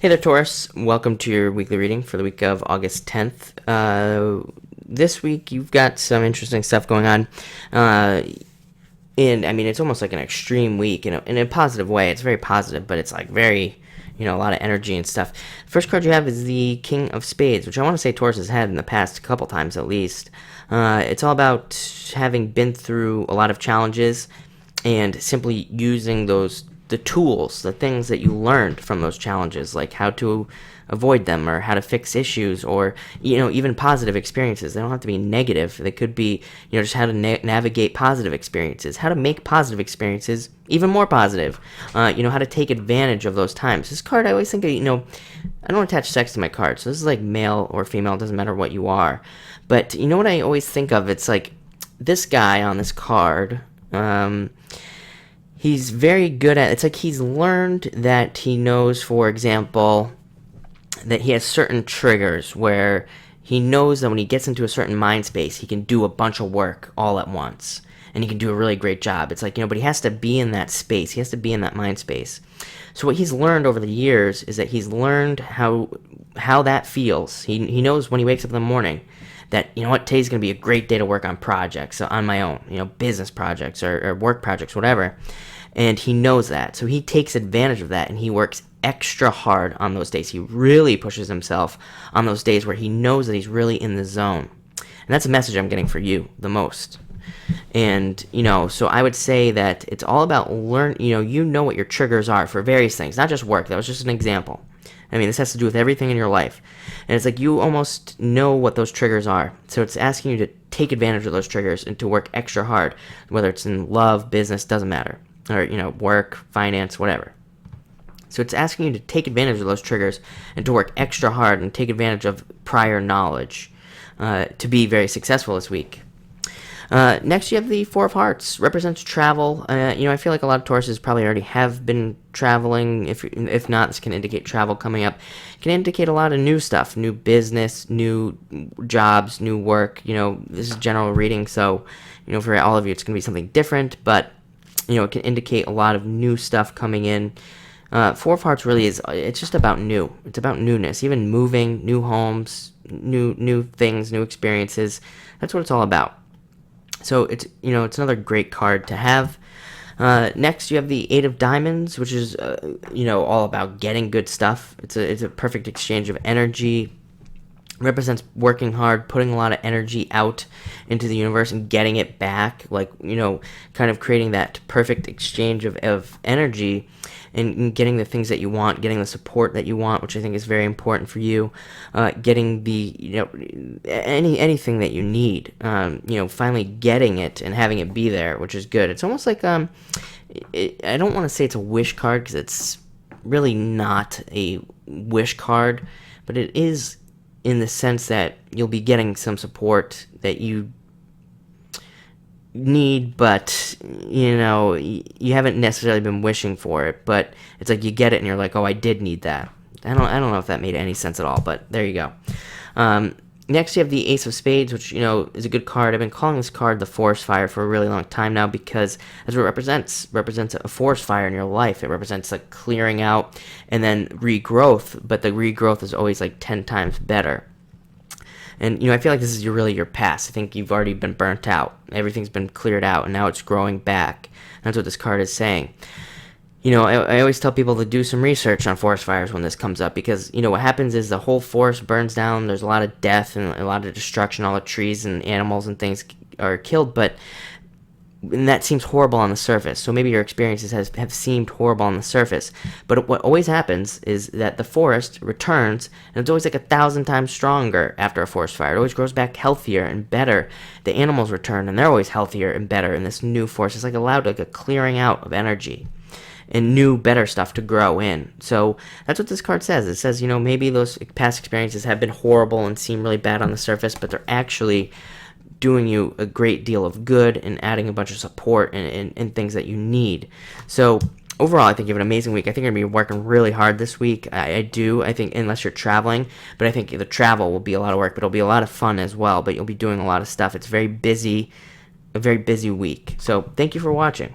Hey there, Taurus. Welcome to your weekly reading for the week of August 10th. This week, you've got some interesting stuff going on. And I mean, it's almost like an extreme week in a positive way. It's very positive, but it's like very, a lot of energy and stuff. First card you have is the King of Spades, which I want to say Taurus has had in the past a couple times at least. It's all about having been through a lot of challenges and simply using the tools, the things that you learned from those challenges, like how to avoid them or how to fix issues, or even positive experiences. They don't have to be negative. They could be just how to navigate positive experiences, how to make positive experiences even more positive, how to take advantage of those times. This card, I always think I don't attach sex to my card, so this is like male or female, it doesn't matter what you are. But you know what I always think of? It's like this guy on this card, he's very good at, it's like he's learned that he knows, for example, that he has certain triggers where he knows that when he gets into a certain mind space, he can do a bunch of work all at once. And he can do a really great job. It's like, but he has to be in that space. He has to be in that mind space. So what he's learned over the years is that he's learned how that feels. He knows when he wakes up in the morning that, today's going to be a great day to work on projects on my own, business projects or work projects, whatever. And he knows that. So he takes advantage of that and he works extra hard on those days. He really pushes himself on those days where he knows that he's really in the zone. And that's a message I'm getting for you the most. And, so I would say that it's all about you know what your triggers are for various things, not just work. That was just an example. I mean, this has to do with everything in your life. And it's like you almost know what those triggers are. So it's asking you to take advantage of those triggers and to work extra hard, whether it's in love, business, doesn't matter. Or, work, finance, whatever. So it's asking you to take advantage of those triggers and to work extra hard and take advantage of prior knowledge to be very successful this week. Next, you have the Four of Hearts. Represents travel. I feel like a lot of Tauruses probably already have been traveling. If not, this can indicate travel coming up. It can indicate a lot of new stuff, new business, new jobs, new work. This is general reading, so, for all of you, it's going to be something different, but, it can indicate a lot of new stuff coming in. Four of Hearts really it's just about new. It's about newness, even moving, new homes, new things, new experiences. That's what it's all about. So it's another great card to have. Next, you have the Eight of Diamonds, which is all about getting good stuff. It's a perfect exchange of energy. Represents working hard, putting a lot of energy out into the universe and getting it back, like kind of creating that perfect exchange of energy and getting the things that you want, getting the support that you want, which I think is very important for you, getting the anything that you need, finally getting it and having it be there, which is good. It's almost like I don't want to say it's a wish card because it's really not a wish card, but it is in the sense that you'll be getting some support that you need, but you haven't necessarily been wishing for it, but it's like you get it and you're like, oh, I did need that. I don't know if that made any sense at all, but there you go. Next, you have the Ace of Spades, which is a good card. I've been calling this card the Forest Fire for a really long time now because that's what it represents a forest fire in your life. It represents like clearing out and then regrowth, but the regrowth is always like 10 times better. And I feel like this is really your past. I think you've already been burnt out. Everything's been cleared out, and now it's growing back. That's what this card is saying. I always tell people to do some research on forest fires when this comes up because, what happens is the whole forest burns down. There's a lot of death and a lot of destruction. All the trees and animals and things are killed, and that seems horrible on the surface. So maybe your experiences have seemed horrible on the surface. But what always happens is that the forest returns, and it's always like 1,000 times stronger after a forest fire. It always grows back healthier and better. The animals return, and they're always healthier and better. And this new forest is like allowed like a clearing out of energy and new, better stuff to grow in. So that's what this card says. It says, maybe those past experiences have been horrible and seem really bad on the surface, but they're actually doing you a great deal of good and adding a bunch of support and things that you need. So overall, I think you have an amazing week. I think you're going to be working really hard this week. I think, unless you're traveling, but I think the travel will be a lot of work, but it'll be a lot of fun as well, but you'll be doing a lot of stuff. It's a very busy week. So thank you for watching.